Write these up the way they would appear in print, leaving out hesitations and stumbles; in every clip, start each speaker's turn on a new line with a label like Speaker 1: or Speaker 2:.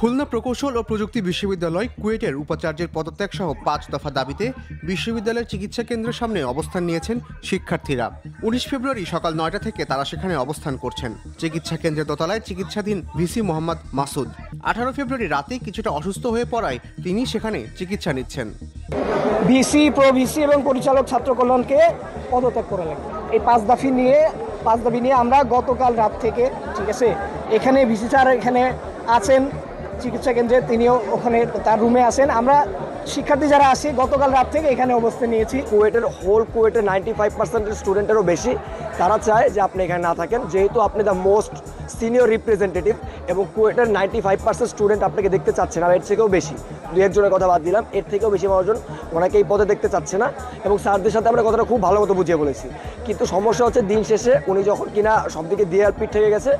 Speaker 1: খুলনা প্রকৌশল ও প্রযুক্তি বিশ্ববিদ্যালয় কুয়েটের উপাচার্যের পদত্যাগ সহ 5 দফা দাবিতে বিশ্ববিদ্যালয়ের চিকিৎসা কেন্দ্রের সামনে অবস্থান নিয়েছেন শিক্ষার্থীরা। 19 ফেব্রুয়ারি সকাল 9টা থেকে তারা সেখানে অবস্থান করছেন। চিকিৎসা কেন্দ্রের দোতলায় চিকিৎসাধীন ভিসি মোহাম্মদ মাসুদ 18 ফেব্রুয়ারি রাতে কিছুটা অসুস্থ হয়ে পড়ায় তিনি সেখানে চিকিৎসা নিচ্ছেন।
Speaker 2: ভিসি, প্রভিসি এবং পরিচালক ছাত্র কল্যাণকে পদত্যাগ করা লাগে। এই 5 দাবি নিয়ে আমরা গতকাল রাত থেকে, ঠিক আছে, এখানে ভিসি স্যার এখানে আছেন চিকিৎসা কেন্দ্রে, তিনিও ওখানে তার রুমে আছেন। আমরা শিক্ষার্থী যারা আছি গতকাল রাত থেকে এখানে অবস্থান নিয়েছি।
Speaker 3: কুয়েটের 95% স্টুডেন্টেরও বেশি তারা চায় যে আপনি এখানে না থাকেন, যেহেতু আপনি দ্য মোস্ট সিনিয়র রিপ্রেজেন্টেটিভ এবং কুয়েটের 95% স্টুডেন্ট আপনাকে দেখতে চাচ্ছে না। এর থেকেও বেশি, 2 জনের কথা বাদ দিলাম, এর থেকেও বেশি মানুষজন ওনাকে এই পদে দেখতে চাচ্ছে না। এবং স্যারদের সাথে আমরা কথাটা খুব ভালো মতো বুঝিয়ে বলেছি, কিন্তু সমস্যা হচ্ছে দিন শেষে উনি যখন কিনা সব দিকে দেয়াল পিঠ থেকে গেছে,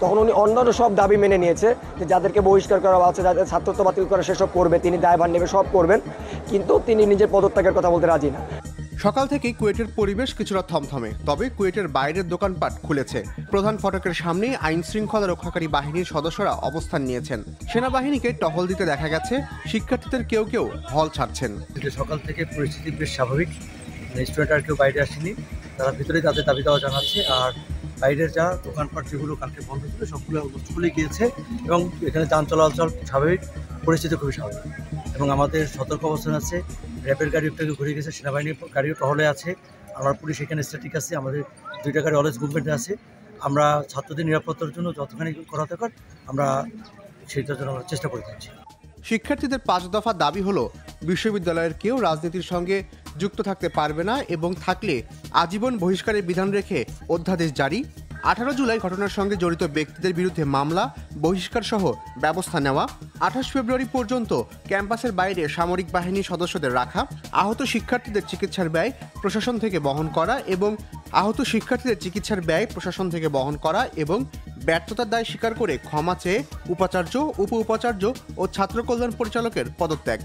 Speaker 3: তখন উনি অন্যান্য সব দাবি মেনে নিয়েছে যে যাদেরকে বহিষ্কার করা আছে, যাদের ছাত্রত্ব বাতিল করা সেসব করবে, তিনি দায়ভার নেবে, সব করবেন, কিন্তু তিনি নিজের পদত্যাগের কথা বলতে রাজি না।
Speaker 1: সকাল থেকেই কুয়েটের পরিবেশ কিছুটা থমথমে, তবে কুয়েটের বাইরের দোকানপাট খুলেছে। প্রধান ফটকের সামনেই আইন শৃঙ্খলা রক্ষাকারী বাহিনীর সদস্যরা অবস্থান নিয়েছেন। সেনাবাহিনীকে টহল দিতে দেখা গেছে, শিক্ষার্থীদের কেউ কেউ হল ছাড়ছেন।
Speaker 4: সকাল থেকে পরিস্থিতি বেশ স্বাভাবিক, স্টুডেন্ট আর কেউ বাইরে আসেনি, তারা ভিতরে তাদের দাবি দেওয়া জানাচ্ছে। আর বাইরের যা দোকানপাট যেগুলো কালকে বন্ধ ছিল সবগুলো খুলে গিয়েছে এবং এখানে যান চলাচল স্বাভাবিক, পরিস্থিতি খুবই স্বাভাবিক। এবং আমাদের সতর্ক অবস্থান আছে, র্যাবের গাড়ি একটু ঘুরে গেছে, সেনাবাহিনীর গাড়িও টহলে আছে, আমার পুলিশ এখানে স্ট্যাটিক আছে, আমাদের 2টা গাড়ি অলওয়েজ মুভমেন্টে আছে। আমরা ছাত্রদের নিরাপত্তার জন্য যতখানি করা দরকার আমরা সেইটার জন্য চেষ্টা করে যাচ্ছি।
Speaker 1: শিক্ষার্থীদের 5 দফা দাবি হলো, বিশ্ববিদ্যালয়ের কেউ রাজনীতির সঙ্গে যুক্ত থাকতে পারবে না এবং থাকলে আজীবন বহিষ্কারের বিধান রেখে অধ্যাদেশ জারি। 18 জুলাই ঘটনার সঙ্গে জড়িত ব্যক্তিদের বিরুদ্ধে মামলা, বহিষ্কার সহ ব্যবস্থা নেওয়া। 28 ফেব্রুয়ারি পর্যন্ত ক্যাম্পাসের বাইরে সামরিক বাহিনীর সদস্যদের রাখা। আহত শিক্ষার্থীদের চিকিৎসার ব্যয় প্রশাসন থেকে বহন করা এবং ব্যর্থতার দায় স্বীকার করে ক্ষমা চেয়ে উপাচার্য, উপ উপাচার্য ও ছাত্র কল্যাণ পরিচালকের পদত্যাগ।